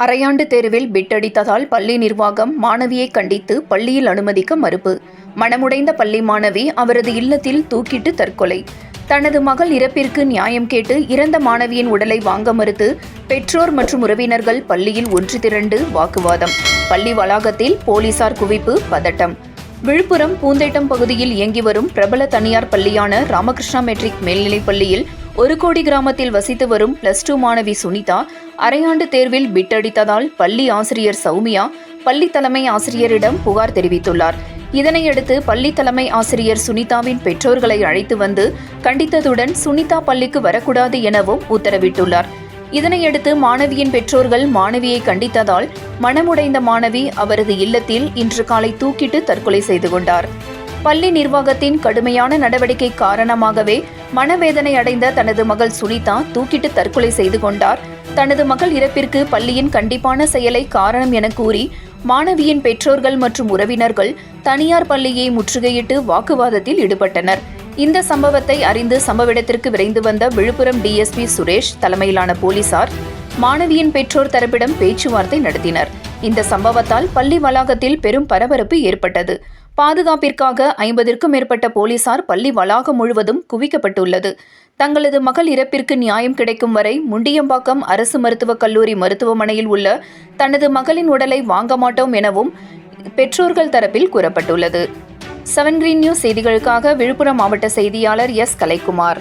அரையாண்டு தேர்வில் பிட் அடித்ததால் பள்ளி நிர்வாகம் மாணவியை கண்டித்து பள்ளியில் அனுமதிக்க மறுப்பு. மனமுடைந்த பள்ளி மாணவி அவரது இல்லத்தில் தூக்கிட்டு தற்கொலை. தனது மகள் இறப்பிற்கு நியாயம் கேட்டு இறந்த மாணவியின் உடலை வாங்க மறுத்து பெற்றோர் மற்றும் உறவினர்கள் பள்ளியில் ஒன்று திரண்டு வாக்குவாதம். பள்ளி வளாகத்தில் போலீசார் குவிப்பு, பதட்டம். விழுப்புரம் பூந்தேட்டம் பகுதியில் இயங்கி வரும் பிரபல தனியார் பள்ளியான ராமகிருஷ்ணா மெட்ரிக் மேல்நிலைப் பள்ளியில் ஒரு கோடி கிராமத்தில் வசித்து வரும் +2 மாணவி சுனிதா அரையாண்டு தேர்வில் பிட் அடித்ததால் பள்ளி ஆசிரியர் சௌமியா பள்ளி தலைமை ஆசிரியரிடம் புகார் தெரிவித்துள்ளார். இதனையடுத்து பள்ளி தலைமை ஆசிரியர் சுனிதாவின் பெற்றோர்களை அழைத்து வந்து கண்டித்ததுடன் சுனிதா பள்ளிக்கு வரக்கூடாது எனவும் உத்தரவிட்டுள்ளார். இதனையடுத்து மாணவியின் பெற்றோர்கள் மாணவியை கண்டித்ததால் மனமுடைந்த மாணவி அவரது இல்லத்தில் இன்று காலை தூக்கிட்டு தற்கொலை செய்து கொண்டார். பள்ளி நிர்வாகத்தின் கடுமையான நடவடிக்கை காரணமாகவே மனவேதனை அடைந்த தனது மகள் சுனிதா தூக்கிட்டு தற்கொலை செய்து கொண்டார். தனது மகள் இறப்பிற்கு பள்ளியின் கண்டிப்பான செயலை காரணம் என கூறி மாணவியின் பெற்றோர்கள் மற்றும் உறவினர்கள் தனியார் பள்ளியை முற்றுகையிட்டு வாக்குவாதத்தில் ஈடுபட்டனர். இந்த சம்பவத்தை அறிந்து சம்பவ இடத்திற்கு விரைந்து வந்த விழுப்புரம் டிஎஸ்பி சுரேஷ் தலைமையிலான போலீசார் மாணவியின் பெற்றோர் தரப்பிடம் பேச்சுவார்த்தை நடத்தினர். இந்த சம்பவத்தால் பள்ளி வளாகத்தில் பெரும் பரபரப்பு ஏற்பட்டது. பாதுகாப்பிற்காக 50க்கும் மேற்பட்ட போலீசார் பள்ளி வளாகம் முழுவதும் குவிக்கப்பட்டுள்ளது. தங்களது மகள் இறப்பிற்கு நியாயம் கிடைக்கும் வரை முண்டியம்பாக்கம் அரசு மருத்துவக் கல்லூரி மருத்துவமனையில் உள்ள தனது மகளின் உடலை வாங்க மாட்டோம் எனவும் பெற்றோர்கள் தரப்பில் கூறப்பட்டுள்ளது. 7 Green News செய்திகளுக்காக விழுப்புரம் மாவட்ட செய்தியாளர் எஸ். கலைக்குமார்.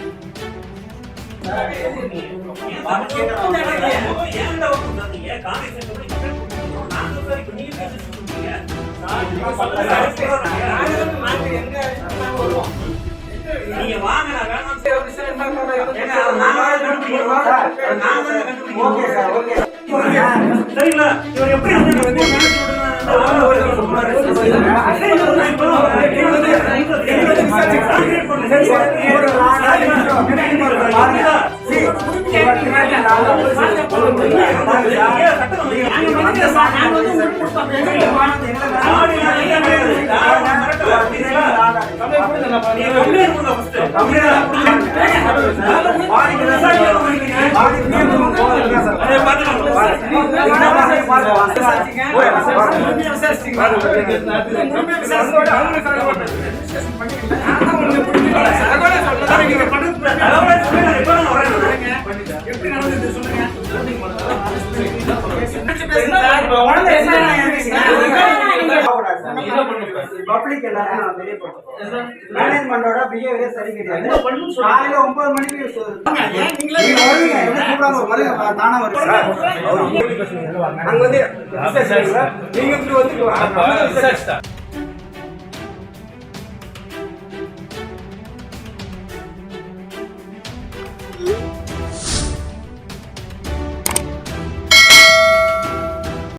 பப்ளிக் எல்லாரும் நான் வெளியே போட்டோம். மேனேஜ்மெண்டோட பிஹேவியர் சரி கிடையாது. காலையில 9 மணிக்கு நீங்க வருவீங்க, எப்படி கூப்பிடாம வருவீங்க, தானா வருவீங்க. அங்க வந்து நீங்க இப்படி வந்து